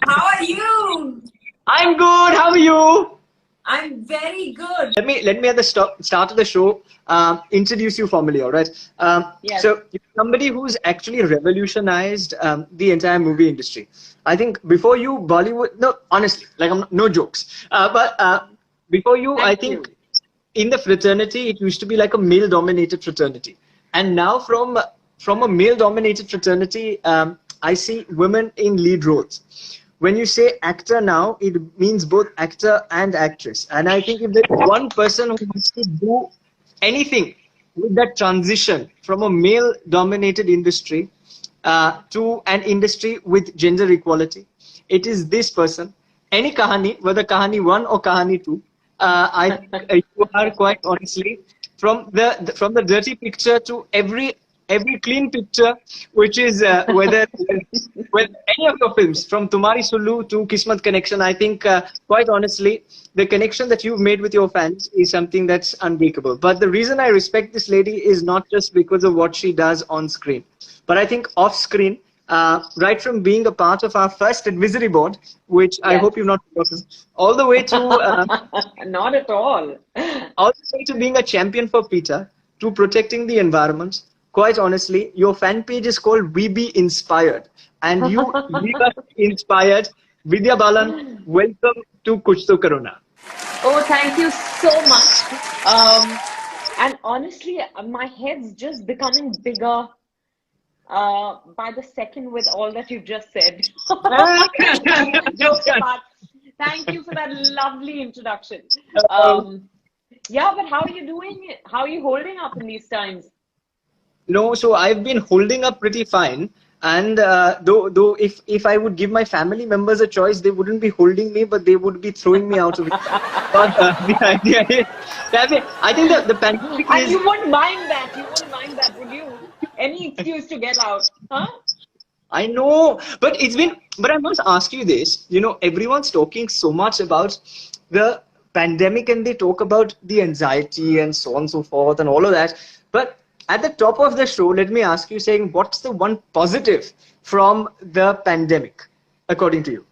How are you? I'm good. How are you? I'm very good. Let me at the start of the show introduce you formally. All right. Yes. So you're somebody who's actually revolutionized the entire movie industry. I think before you, Bollywood. No, honestly, like no jokes. But before you, I Thank think you. in the fraternity it used to be like a male-dominated fraternity, and now from a male-dominated fraternity, I see women in lead roles. When you say actor now, it means both actor and actress. And I think if there's one person who wants to do anything with that transition from a male dominated industry to an industry with gender equality, it is this person. Any kahani, whether kahani 1 or kahani 2, you are quite honestly from the dirty picture to every clean picture, which is whether with any of your films, from Tumhari Sulu to Kismat Connection. I think quite honestly, the connection that you've made with your fans is something that's unbreakable. But the reason I respect this lady is not just because of what she does on screen, but I think off screen. Right from being a part of our first advisory board, which I Yes. hope you've not forgotten, all the way to Not at all. all the way to being a champion for PETA, to protecting the environment. Quite honestly, your fan page is called We Be Inspired, and you leave us inspired. Vidya Balan, welcome to Kuch To Karuna. Oh, thank you so much. And honestly, my head's just becoming bigger by the second with all that you just said. Jokes apart. Thank you for that lovely introduction. Um, yeah, but how are you doing? How are you holding up in these times? No, so I've been holding up pretty fine. And though if I would give my family members a choice, they wouldn't be holding me, but they would be throwing me out of it. But the idea is, I think the pandemic And is. you wouldn't mind that. You wouldn't mind that, would you? Any excuse to get out, huh? I know, but but I must ask you this. Everyone's talking so much about the pandemic and they talk about the anxiety and so on and so forth and all of that. But at the top of the show, let me ask you saying, what's the one positive from the pandemic, according to you?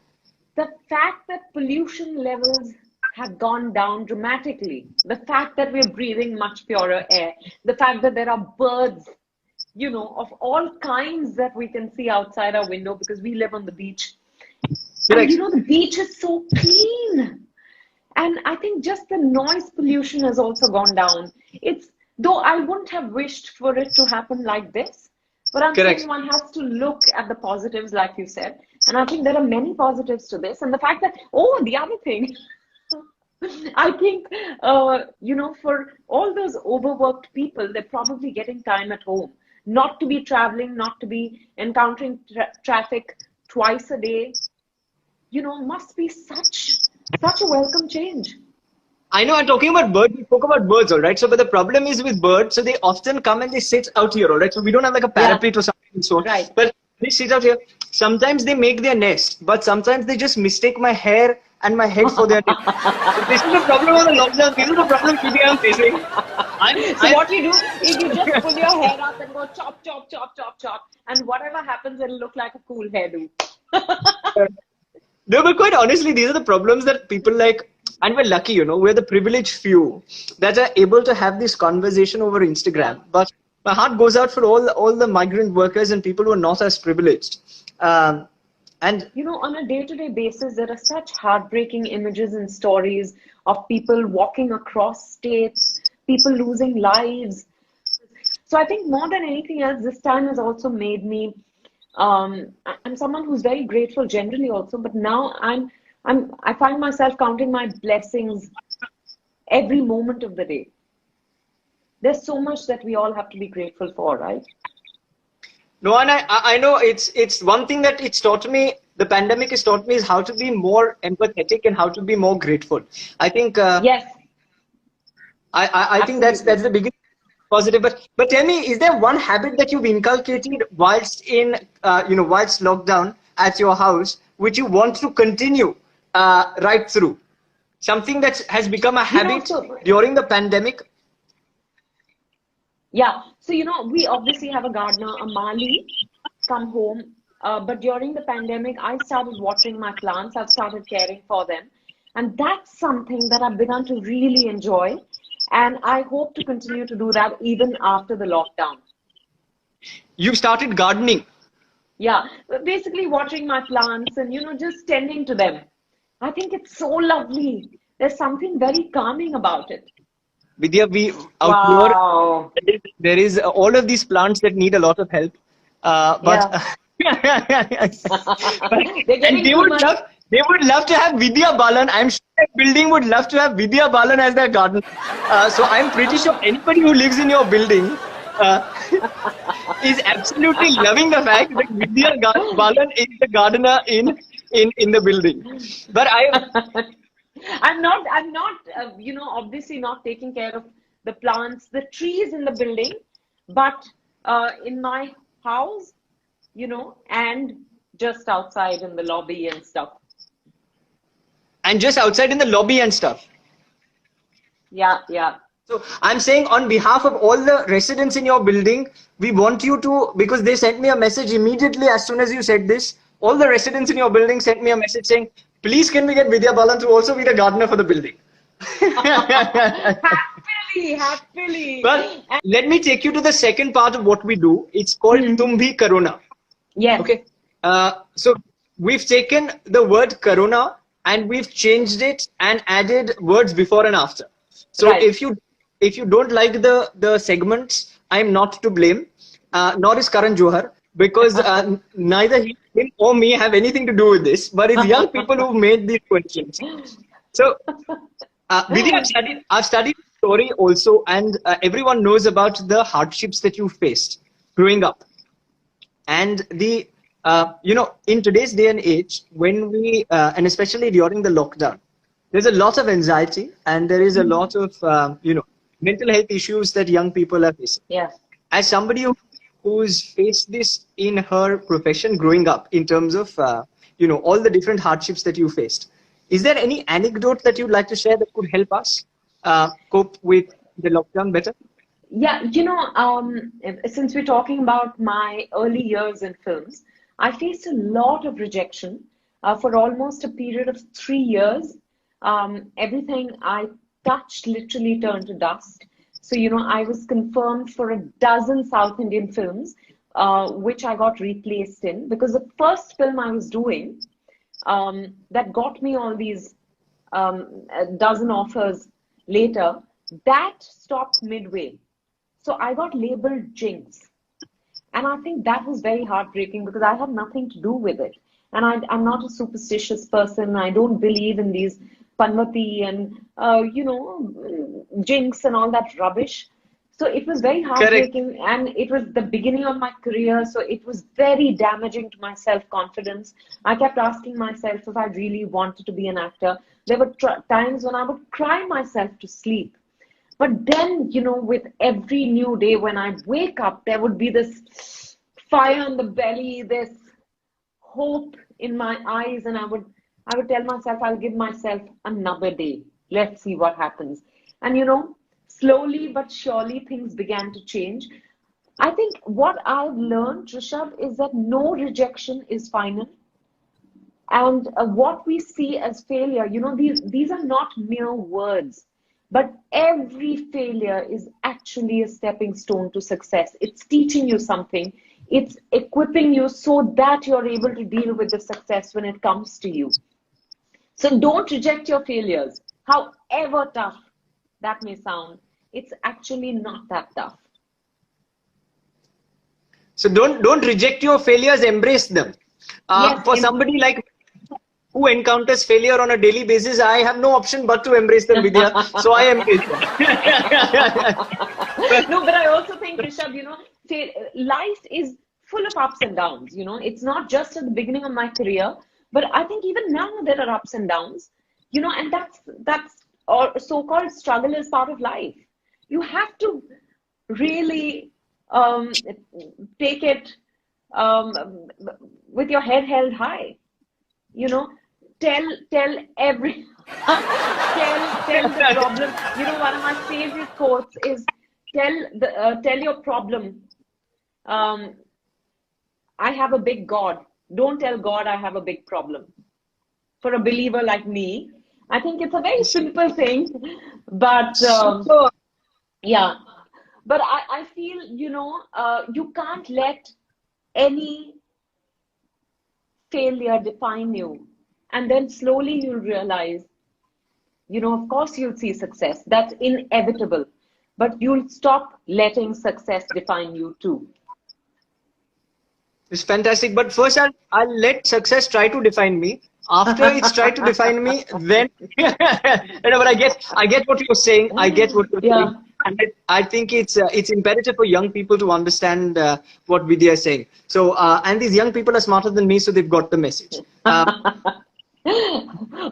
The fact that pollution levels have gone down dramatically, the fact that we're breathing much purer air, the fact that there are birds, of all kinds that we can see outside our window because we live on the beach. And Correct. the beach is so clean. And I think just the noise pollution has also gone down. Though I wouldn't have wished for it to happen like this, but I'm saying Correct. one has to look at the positives, like you said. And I think there are many positives to this. And the fact that, the other thing, I think, for all those overworked people, they're probably getting time at home, not to be traveling, not to be encountering traffic twice a day. Must be such a welcome change. I know I'm talking about birds. We spoke about birds, all right? So, but the problem is with birds, so they often come and they sit out here, all right? So we don't have like a Yeah, parapet or something and so on. right. But they sit out here. Sometimes they make their nest, but sometimes they just mistake my hair and my head for their nest. So this is the problem of the lockdown. These are the problems I'm facing. So I'm what you do is you just pull your hair up and go chop, chop, chop, chop, chop. And whatever happens, it'll look like a cool hairdo. No, but quite honestly, these are the problems that people like, and we're lucky, we're the privileged few that are able to have this conversation over Yeah. Instagram. But my heart goes out for all the migrant workers and people who are not as privileged. And On a day-to-day basis, there are such heartbreaking images and stories of people walking across states, people losing lives. So I think more than anything else, this time has also made me. I'm someone who's very grateful generally also, but now I find myself counting my blessings every moment of the day. There's so much that we all have to be grateful for, right? no, and I know it's one thing that it's taught me. The pandemic has taught me is how to be more empathetic and how to be more grateful. I think Yes, I think that's absolutely. the biggest positive. But tell me, is there one habit that you've inculcated whilst in whilst lockdown at your house, which you want to continue right through? Something that has become a habit So during the pandemic. yeah, so we obviously have a gardener, a Mali, come home But during the pandemic, I started watering my plants. I've started caring for them. And that's something that I've begun to really enjoy. And I hope to continue to do that even after the lockdown. You started gardening. Yeah, basically watering my plants and, just tending to them. I think it's so lovely. There's something very calming about it. Vidya, we out here, Wow. there is all of these plants that need a lot of help. But, Yeah. but They're and getting too much. they would love to have Vidya Balan. I'm sure that building would love to have Vidya Balan as their garden. So I'm pretty sure anybody who lives in your building uh, is absolutely loving the fact that Balan is the gardener in the building. But I'm not, obviously not taking care of the plants, the trees in the building, but in my house, and just outside in the lobby and stuff. and just outside in the lobby and stuff. Yeah, yeah. So I'm saying on behalf of all the residents in your building, we want you to, because they sent me a message immediately as soon as you said this, all the residents in your building sent me a message saying, please can we get Vidya Balan to also be the gardener for the building? Happily. But let me take you to the second part of what we do. It's called Tum Bhi Karona. Yes. Okay. So we've taken the word Corona and we've changed it and added words before and after. So Right. if you don't like the segments, I'm not to blame, nor is Karan Johar, because neither him or me have anything to do with this, but it's young people who made these questions. So, Vidya, I've studied story also, and everyone knows about the hardships that you faced growing up. And in today's day and age, when and especially during the lockdown, there's a lot of anxiety and there is a lot of, mental health issues that young people are facing. Yeah. As somebody who's faced this in her profession growing up, in terms of, all the different hardships that you faced, is there any anecdote that you'd like to share that could help us cope with the lockdown better? Yeah, since we're talking about my early years in films, I faced a lot of rejection for almost a period of 3 years. Everything I touched literally turned to dust. So, I was confirmed for a dozen South Indian films, which I got replaced in because the first film I was doing that got me all these a dozen offers later, that stopped midway. So I got labeled Jinx. And I think that was very heartbreaking because I had nothing to do with it. And I'm not a superstitious person. I don't believe in these Panvati and, jinx and all that rubbish. So it was very heartbreaking. Correct. And it was the beginning of my career. So it was very damaging to my self-confidence. I kept asking myself if I really wanted to be an actor. There were times when I would cry myself to sleep. But then, with every new day, when I wake up, there would be this fire in the belly, this hope in my eyes, and I would tell myself, I'll give myself another day. Let's see what happens. And slowly but surely things began to change. I think what I've learned, Rishabh, is that no rejection is final. And what we see as failure, these are not mere words. But every failure is actually a stepping stone to success. It's teaching you something. It's equipping you so that you're able to deal with the success when it comes to you. So don't reject your failures. However tough that may sound, it's actually not that tough. So don't reject your failures, embrace them. For somebody like who encounters failure on a daily basis, I have no option but to embrace them, Vidya. So I embrace them. No, but I also think, Rishabh, life is full of ups and downs. It's not just at the beginning of my career, but I think even now there are ups and downs. And that's or so-called struggle is part of life. You have to really take it with your head held high. Tell every tell the problem. One of my favorite quotes is tell your problem. I have a big God Don't tell God I have a big problem. For a believer like me, I think it's a very simple thing, but Super. yeah. But I feel, you can't let any failure define you. And then slowly you'll realize, of course you'll see success. That's inevitable. But you'll stop letting success define you too. It's fantastic. But first, I'll let success try to define me. After it's tried to define me, then but I get what you're saying. I get what you're Yeah. saying, and I think it's imperative for young people to understand what Vidya is saying. So, and these young people are smarter than me, so they've got the message.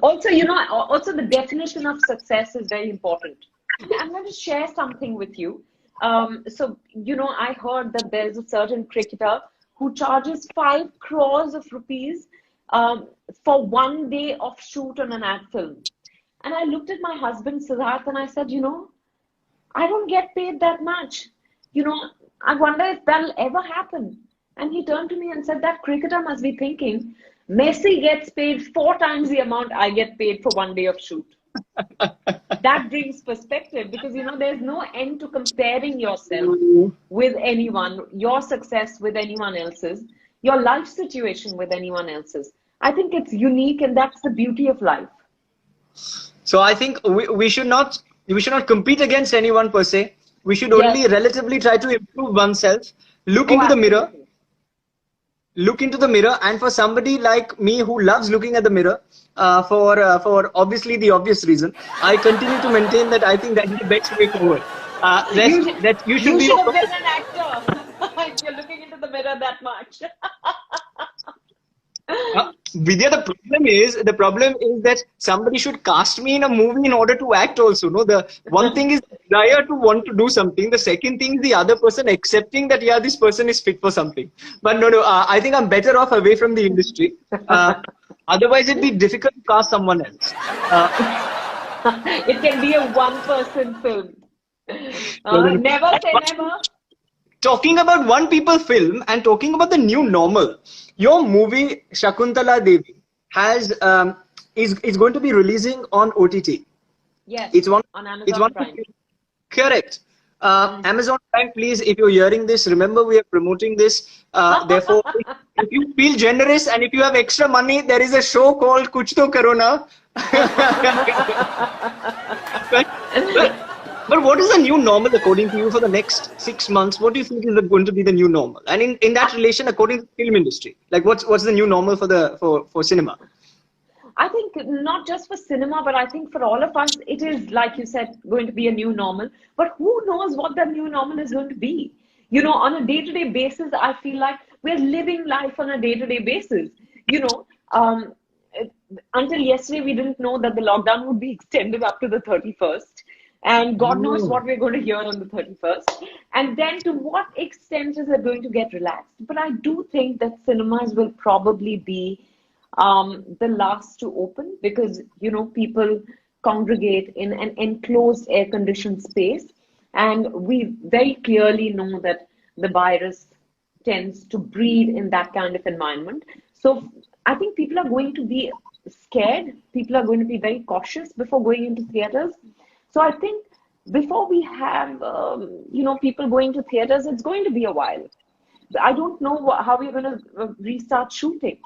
Also, also the definition of success is very important. I'm going to share something with you. So, I heard that there's a certain cricketer who charges 5 crores of rupees for 1 day of shoot on an ad film. And I looked at my husband, Siddharth, and I said, I don't get paid that much. I wonder if that'll ever happen. And he turned to me and said, that cricketer must be thinking, Messi gets paid 4 times the amount I get paid for 1 day of shoot. That brings perspective because, there's no end to comparing yourself with anyone, your success with anyone else's, your life situation with anyone else's. I think it's unique, and that's the beauty of life. So I think we should not compete against anyone per se. We should only relatively try to improve oneself. Look into the mirror. Look into the mirror, and for somebody like me who loves looking at the mirror, for obviously the obvious reason, I continue to maintain that I think that is the best way forward. You should have been an actor if you're looking into the mirror that much. Vidya, the problem is that somebody should cast me in a movie in order to act also. No, the one thing is desire to want to do something. The second thing is the other person accepting that, yeah, this person is fit for something. But no, I think I'm better off away from the industry. Otherwise, it'd be difficult to cast someone else. It can be a one-person film. Never say never. Talking about one people film and talking about the new normal, your movie Shakuntala Devi is going to be releasing on OTT. Yes, it's on Amazon Prime. Correct. Amazon Prime, please, if you're hearing this, remember we are promoting this. Therefore, if you feel generous and if you have extra money, there is a show called Kuch To Karo But what is the new normal according to you for the next 6 months? What do you think is going to be the new normal? And in that relation, according to the film industry, like what's the new normal for cinema? I think not just for cinema, but I think for all of us, it is, like you said, going to be a new normal. But who knows what that new normal is going to be? On a day-to-day basis, I feel like we're living life on a day-to-day basis. Until yesterday, we didn't know that the lockdown would be extended up to the 31st. And God knows what we're going to hear on the 31st. And then to what extent is it going to get relaxed? But I do think that cinemas will probably be the last to open because, people congregate in an enclosed air-conditioned space. And we very clearly know that the virus tends to breed in that kind of environment. So I think people are going to be scared. People are going to be very cautious before going into theaters. So I think before we have, people going to theaters, it's going to be a while. I don't know how we're going to restart shooting.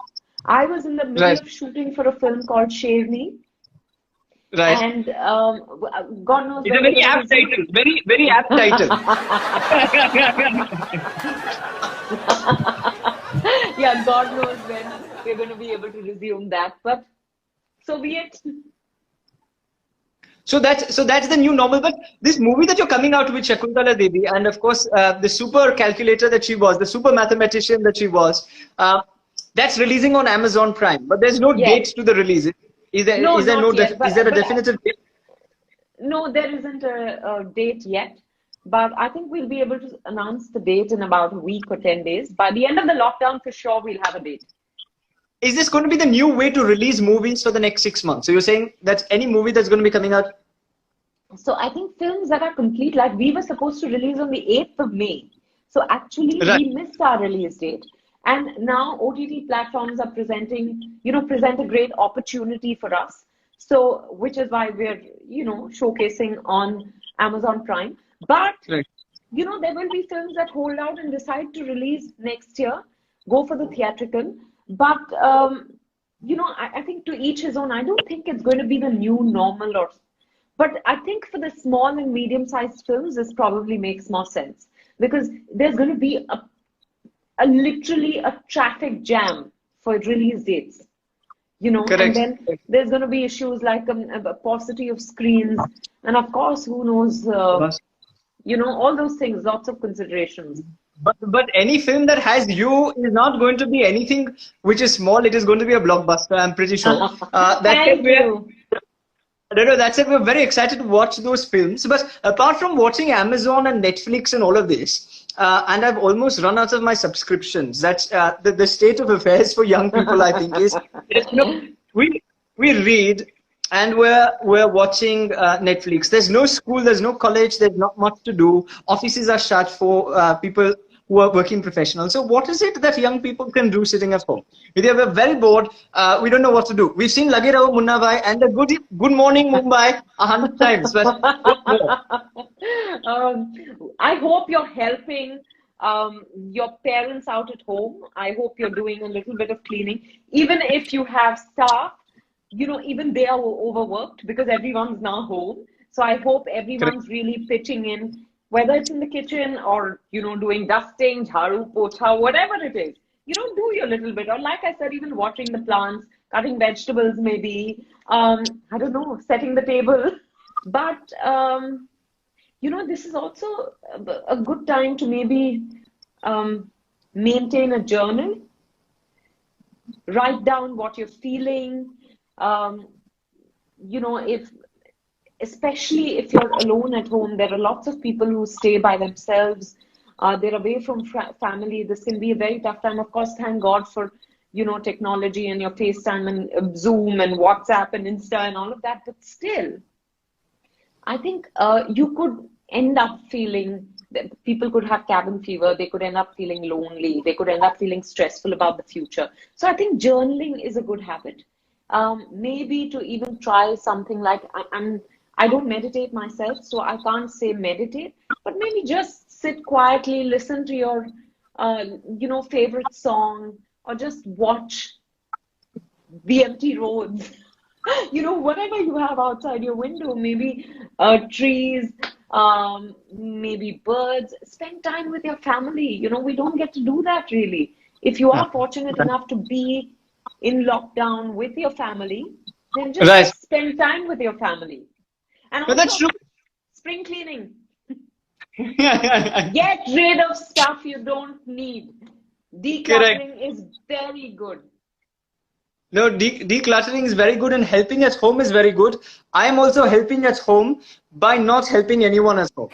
I was in the middle of shooting for a film called Sherni. Right. And God knows. It's a very apt title. Very, very apt title. Yeah, God knows when we're going to be able to resume that. But so be it. So that's the new normal. But this movie that you're coming out with, Shakuntala Devi, and of course the super calculator that she was, the super mathematician that she was, that's releasing on Amazon Prime. But there's no date to the release. Is there a definitive date? No, there isn't a date yet. But I think we'll be able to announce the date in about a week or 10 days. By the end of the lockdown, for sure, we'll have a date. Is this going to be the new way to release movies for the next 6 months? So you're saying that any movie that's going to be coming out? So I think films that are complete, like we were supposed to release on the 8th of May. So actually we missed our release date. And now OTT platforms are presenting, present a great opportunity for us. So, which is why we're, showcasing on Amazon Prime. But, Right. there will be films that hold out and decide to release next year, go for the theatrical. But, I think to each his own. I don't think it's going to be the new normal but I think for the small and medium-sized films, this probably makes more sense because there's going to be literally a traffic jam for release dates, and Correct. then there's going to be issues like a paucity of screens, and of course, who knows, all those things, lots of considerations. But any film that has you is not going to be anything which is small. It is going to be a blockbuster. I'm pretty sure. Thank you. No, that's it. We're very excited to watch those films. But apart from watching Amazon and Netflix and all of this, and I've almost run out of my subscriptions. That's the state of affairs for young people, I think, is we read and we're watching Netflix. There's no school, there's no college, there's not much to do. Offices are shut for people who are working professionals. So what is it that young people can do sitting at home? Vidya, we're very bored. We don't know what to do. We've seen Lage Raho Munna Bhai and the Good Morning Mumbai 100 times. But I hope you're helping your parents out at home. I hope you're doing a little bit of cleaning. Even if you have staff, even they are overworked because everyone's now home. So I hope everyone's really pitching in, whether it's in the kitchen or, doing dusting, jharu, pocha, whatever it is. Do your little bit. Or like I said, even watering the plants, cutting vegetables maybe, I don't know, setting the table. But, this is also a good time to maybe maintain a journal, write down what you're feeling, especially if you're alone at home. There are lots of people who stay by themselves. They're away from family. This can be a very tough time. Of course, thank God for, technology and your FaceTime and Zoom and WhatsApp and Insta and all of that. But still, I think you could end up feeling that people could have cabin fever. They could end up feeling lonely. They could end up feeling stressful about the future. So I think journaling is a good habit. Maybe to even try something like, I don't meditate myself, so I can't say meditate, but maybe just sit quietly, listen to your, favorite song, or just watch the empty roads. Whatever you have outside your window, maybe trees, maybe birds. Spend time with your family. We don't get to do that really. If you are fortunate enough to be in lockdown with your family, then just spend time with your family. And also, that's true. Spring cleaning. Get rid of stuff you don't need. Decluttering is very good. No, decluttering is very good and helping at home is very good. I am also helping at home by not helping anyone at home.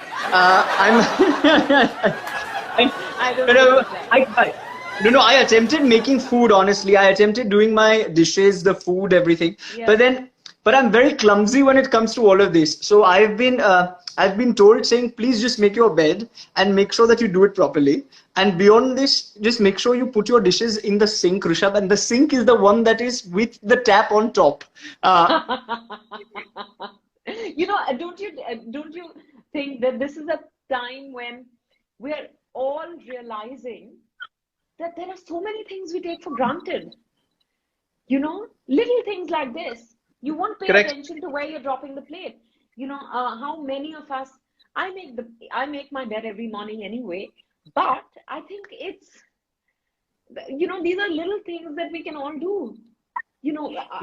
I attempted making food, honestly. I attempted doing my dishes, the food, everything. Yeah. But I'm very clumsy when it comes to all of this. So I've been told saying, please just make your bed and make sure that you do it properly. And beyond this, just make sure you put your dishes in the sink, Rishabh. And the sink is the one that is with the tap on top. Don't you think that this is a time when we're all realizing that there are so many things we take for granted? Little things like this. You won't pay attention to where you're dropping the plate. How many of us, I make my bed every morning anyway, but I think it's, these are little things that we can all do.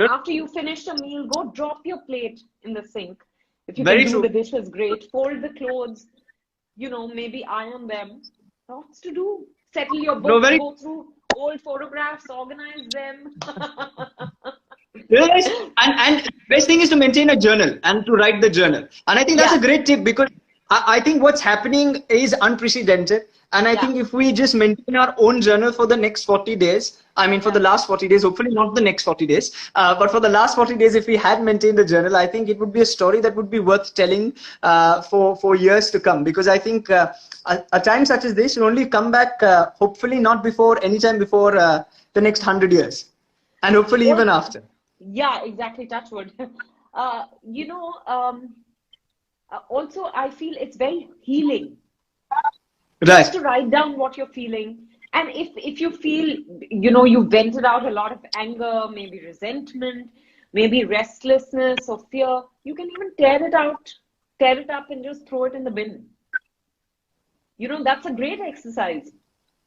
After you finish a meal, go drop your plate in the sink. If you can do the dishes, great. Fold the clothes, maybe iron them. Lots to do. Settle your books, go through old photographs, organize them. Yes, and the best thing is to maintain a journal and to write the journal. And I think that's a great tip because I think what's happening is unprecedented. And I think if we just maintain our own journal for the next 40 days, I mean, for the last 40 days, hopefully not the next 40 days, but for the last 40 days, if we had maintained a journal, I think it would be a story that would be worth telling for years to come. Because I think a time such as this will only come back, hopefully not before, anytime before the next 100 years. And hopefully even after. Yeah, exactly. Touch wood. You know, also, I feel it's very healing. Right. Just to write down what you're feeling. And if you feel, you know, you vented out a lot of anger, maybe resentment, maybe restlessness or fear, you can even tear it out, tear it up and just throw it in the bin. You know, that's a great exercise.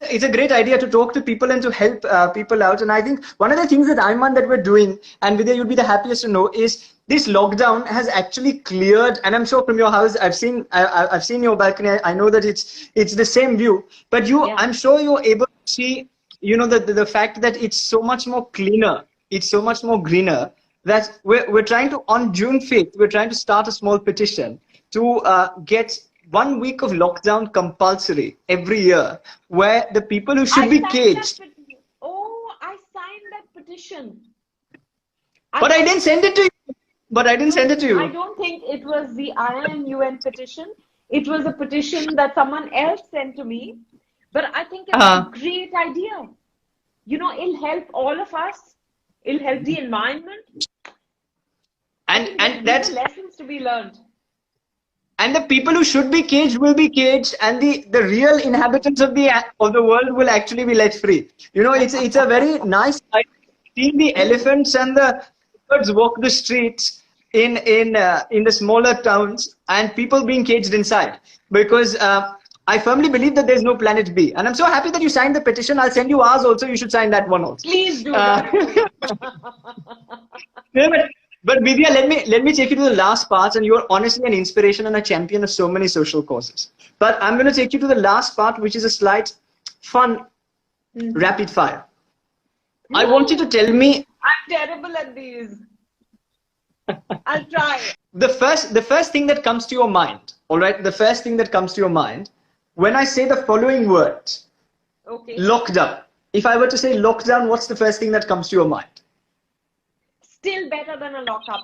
It's a great idea to talk to people and to help people out. And I think one of the things that IIMUN that we're doing, and Vidya, you'd be the happiest to know, is this lockdown has actually cleared. And I'm sure from your house, I've seen your balcony. I know that it's the same view. But I'm sure you're able to see, you know, the fact that it's so much more cleaner. It's so much more greener. That we're trying to, on June 5th, we're trying to start a small petition to get 1 week of lockdown compulsory every year, where the people who should be caged. I signed that petition. But I didn't send it to you. I don't think it was the IIMUN petition. It was a petition that someone else sent to me. But I think it's a great idea. You know, it'll help all of us. It'll help the environment. And that's lessons to be learned. And the people who should be caged will be caged, and the real inhabitants of the world will actually be let free. You know, it's a very nice sight seeing the elephants and the birds walk the streets in the smaller towns, and people being caged inside. Because I firmly believe that there's no planet B, and I'm so happy that you signed the petition. I'll send you ours also. You should sign that one also. Please do that. But Vidya, let me take you to the last part, and you are honestly an inspiration and a champion of so many social causes. But I'm going to take you to the last part, which is a slight fun rapid fire. I want you to tell me. I'm terrible at these. I'll try. The first thing that comes to your mind, all right? The first thing that comes to your mind when I say the following words. Okay. Lockdown. If I were to say lockdown, what's the first thing that comes to your mind? Still better than a lockup.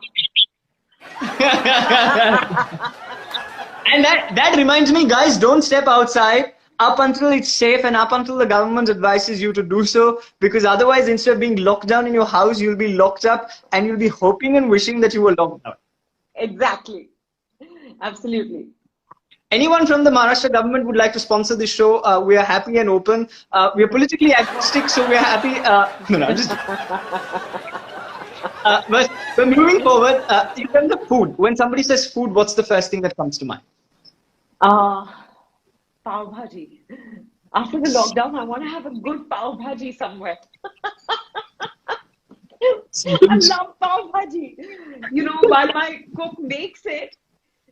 And that reminds me, guys, don't step outside up until it's safe and up until the government advises you to do so, because otherwise, instead of being locked down in your house, you'll be locked up and you'll be hoping and wishing that you were locked down. Exactly. Absolutely. Anyone from the Maharashtra government would like to sponsor this show, we are happy and open. We are politically agnostic, so we are happy. No, I'm just... but moving forward, in terms of food, when somebody says food, what's the first thing that comes to mind? Pav bhaji. After the lockdown, I want to have a good pav bhaji somewhere. I love pav bhaji. You know, while my cook makes it,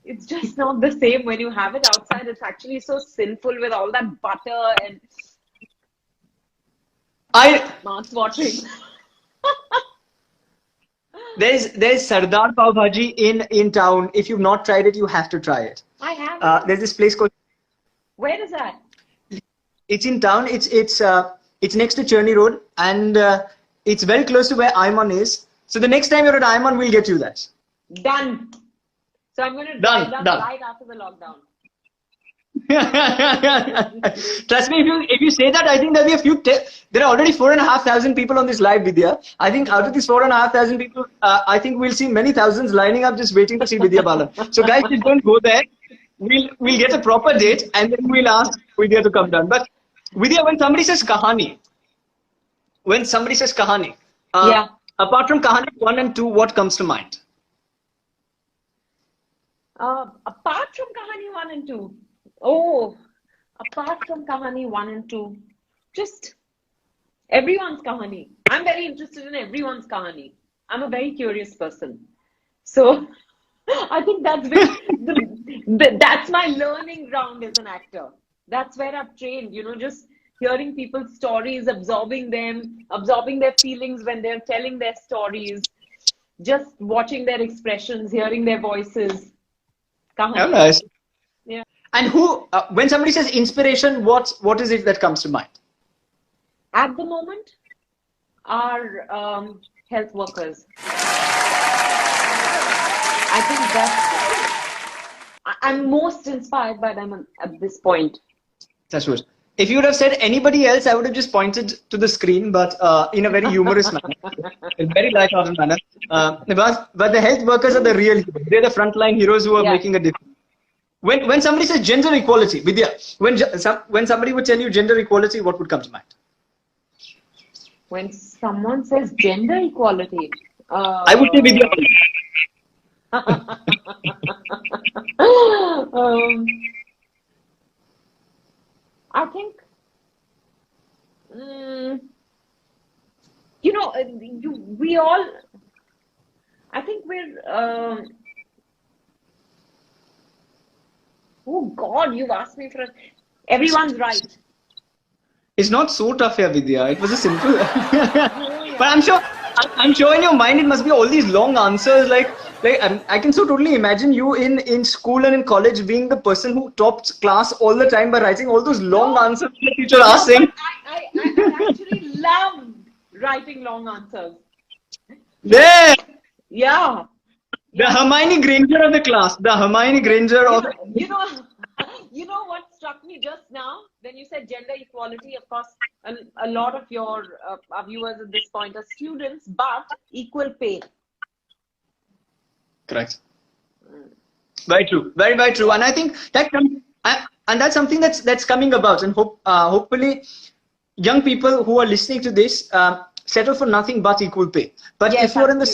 it's just not the same when you have it outside. It's actually so sinful with all that butter and mouth watering. There's Sardar Pav Bhaji in town. If you've not tried it, you have to try it. I have. There's this place called. Where is that? It's in town. It's next to Cherney Road, and it's very close to where IIMUN is. So the next time you're at IIMUN, we'll get you that. Done. So I'm going to drive down right after the lockdown. Trust me, if you say that, I think there'll be a few. There are already 4,500 people on this live Vidya. I think out of these 4,500 people, I think we'll see many thousands lining up just waiting to see Vidya Balan. So guys, just don't go there. We'll get a proper date and then we'll ask Vidya to come down. But Vidya, when somebody says kahani, apart from kahani 1 and 2, what comes to mind? Apart from kahani 1 and 2. Oh, apart from kahani 1 and 2, just everyone's kahani. I'm very interested in everyone's kahani. I'm a very curious person. So I think that's my learning ground as an actor. That's where I've trained, you know, just hearing people's stories, absorbing their feelings when they're telling their stories, just watching their expressions, hearing their voices. Kahani. Oh, nice. Yeah. And who, when somebody says inspiration, what is it that comes to mind? At the moment, are health workers. I think I'm most inspired by them at this point. That's good. If you would have said anybody else, I would have just pointed to the screen, but in a very humorous manner, in a very light-hearted manner. But the health workers are the real heroes. They're the frontline heroes who are making a difference. When somebody says gender equality, Vidya, when somebody would tell you gender equality, what would come to mind? When someone says gender equality, I would say Vidya Balan. I think, we all, I think we're, oh God, you've asked me for everyone's right. It's not so tough here, Vidya. It was a simple. But I'm sure in your mind it must be all these long answers. Like I can so totally imagine you in school and in college being the person who topped class all the time by writing all those long answers the teacher asked him. I actually loved writing long answers. Yeah. Yeah. The Hermione Granger of the class. The Hermione Granger of. You know what struck me just now? When you said gender equality, of course, a lot of your viewers at this point are students, but equal pay. Correct. Very true. Very, very true. And I think that and that's something that's coming about. And hopefully, young people who are listening to this settle for nothing but equal pay. But yes, if you're in the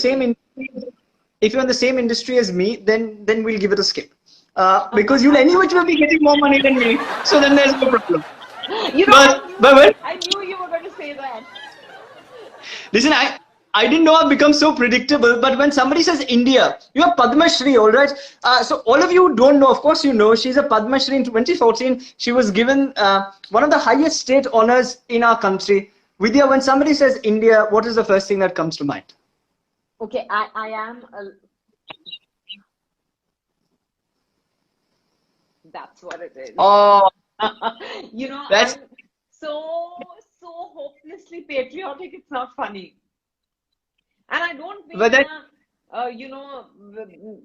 same industry as me, then we'll give it a skip. Because you'll anyway will be getting more money than me, so then there's no problem. I knew you were going to say that. Listen, I didn't know I've become so predictable, but when somebody says India, you are Padma Shri, all right? So all of you who don't know, of course you know, she's a Padma Shri in 2014. She was given one of the highest state honors in our country. Vidya, when somebody says India, what is the first thing that comes to mind? Okay, I am that's what it is. Oh, I'm so hopelessly patriotic, it's not funny. And I don't mean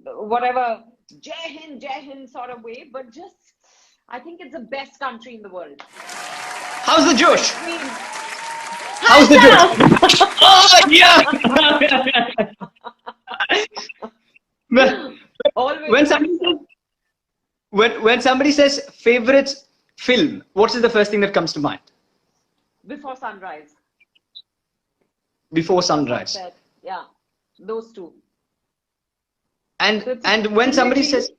whatever Jai Hind sort of way, but just I think it's the best country in the world. How's the Josh? How's the Josh? Oh yeah. When somebody says favorite film, what is the first thing that comes to mind? Before Sunrise. Before Sunrise. Yeah, those two. And when somebody says,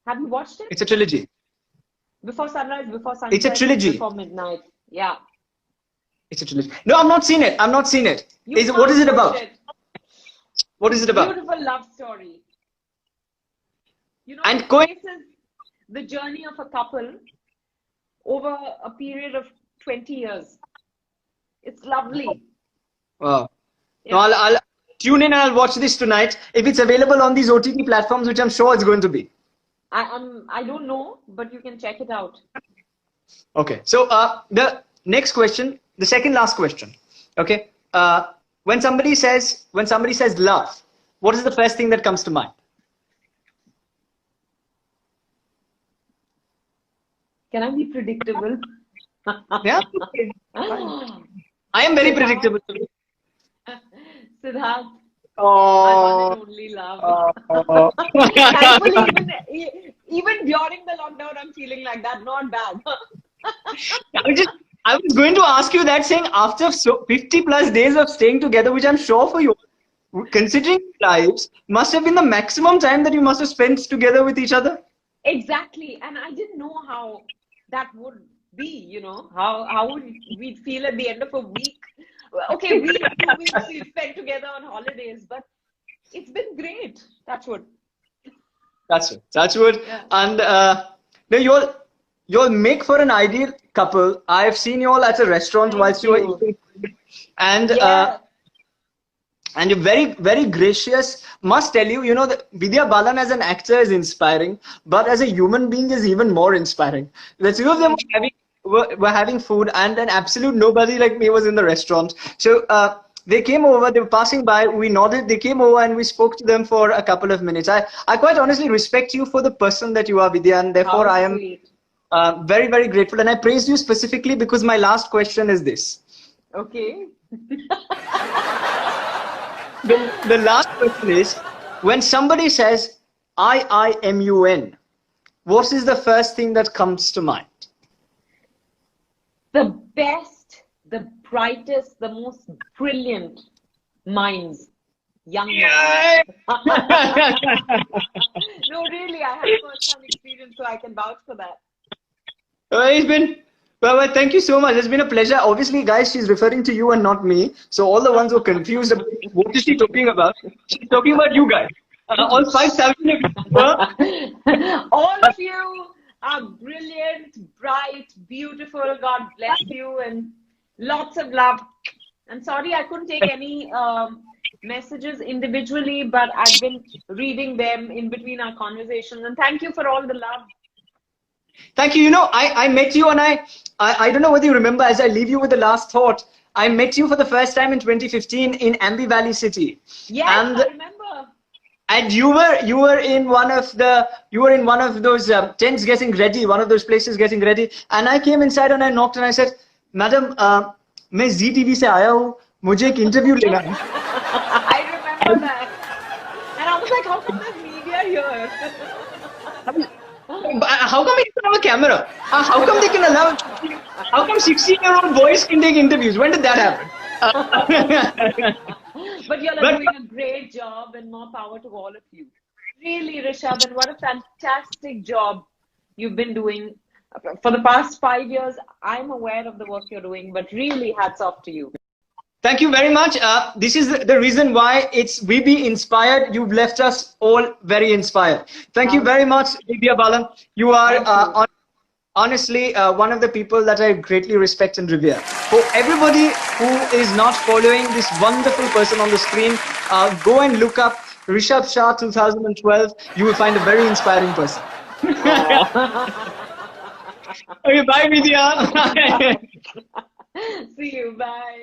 have you watched it? It's a trilogy. Before Sunrise, Before Sunrise. It's a trilogy. Before Midnight. Yeah. It's a trilogy. No, I'm not seen it. What is it about? What is it about? Beautiful love story. And this is the journey of a couple over a period of 20 years. It's lovely. Wow. Yeah. No, I'll tune in and I'll watch this tonight. If it's available on these OTT platforms, which I'm sure it's going to be. I don't know, but you can check it out. Okay. So the next question, the second last question. Okay. When somebody says love, what is the first thing that comes to mind? Can I be predictable? Yeah. I am very predictable. Siddharth. Oh. I want only love. Thankfully, even during the lockdown, I'm feeling like that. Not bad. I was going to ask you that, saying after 50 plus days of staying together, which I'm sure for you, considering lives, must have been the maximum time that you must have spent together with each other. Exactly. And I didn't know how that would be, how would we feel at the end of a week. Okay, we spent together on holidays, but it's been great. That's what. That's good. Yeah. And you'll make for an ideal couple. I've seen you all at a restaurant whilst you were eating. And and you're very, very gracious. Must tell you, you know, that Vidya Balan as an actor is inspiring, but as a human being is even more inspiring. The two of them were having food, and an absolute nobody like me was in the restaurant. So they came over, they were passing by, we nodded, they came over and we spoke to them for a couple of minutes. I quite honestly respect you for the person that you are, Vidya, and therefore I am very, very grateful. And I praised you specifically because my last question is this. Okay. The last question is, when somebody says IIMUN, what is the first thing that comes to mind? The best, the brightest, the most brilliant minds, young minds. No, really, I have first-hand experience, so I can vouch for that. It's been, well, thank you so much. It's been a pleasure. Obviously, guys, she's referring to you and not me. So all the ones who are confused about what is she talking about, she's talking about you guys. All 5,000 of you. All of you are brilliant, bright, beautiful. God bless you, and lots of love. I'm sorry I couldn't take any messages individually, but I've been reading them in between our conversations. And thank you for all the love. Thank you. You know, I met you, and I don't know whether you remember, as I leave you with the last thought, I met you for the first time in 2015 in Ambi Valley City. Yes, and I remember. And you were in one of those tents getting ready, one of those places getting ready. And I came inside and I knocked and I said, "Madam, मैं ZTV से आया हूँ, मुझे एक interview लेना है." I remember that. And I was like, how come there's media here? How come they can have a camera? How come they can allow? How come 16-year-old boys can take interviews? When did that happen? But you're doing a great job, and more power to all of you. Really, Rishabh, and what a fantastic job you've been doing for the past 5 years. I'm aware of the work you're doing, but really, hats off to you. Thank you very much. This is the reason why we be inspired. You've left us all very inspired. Thank you very much, Vidya Balan. You are honestly one of the people that I greatly respect and revere. For everybody who is not following this wonderful person on the screen, go and look up Rishabh Shah 2012. You will find a very inspiring person. Okay, bye, Vidya. See you. Bye.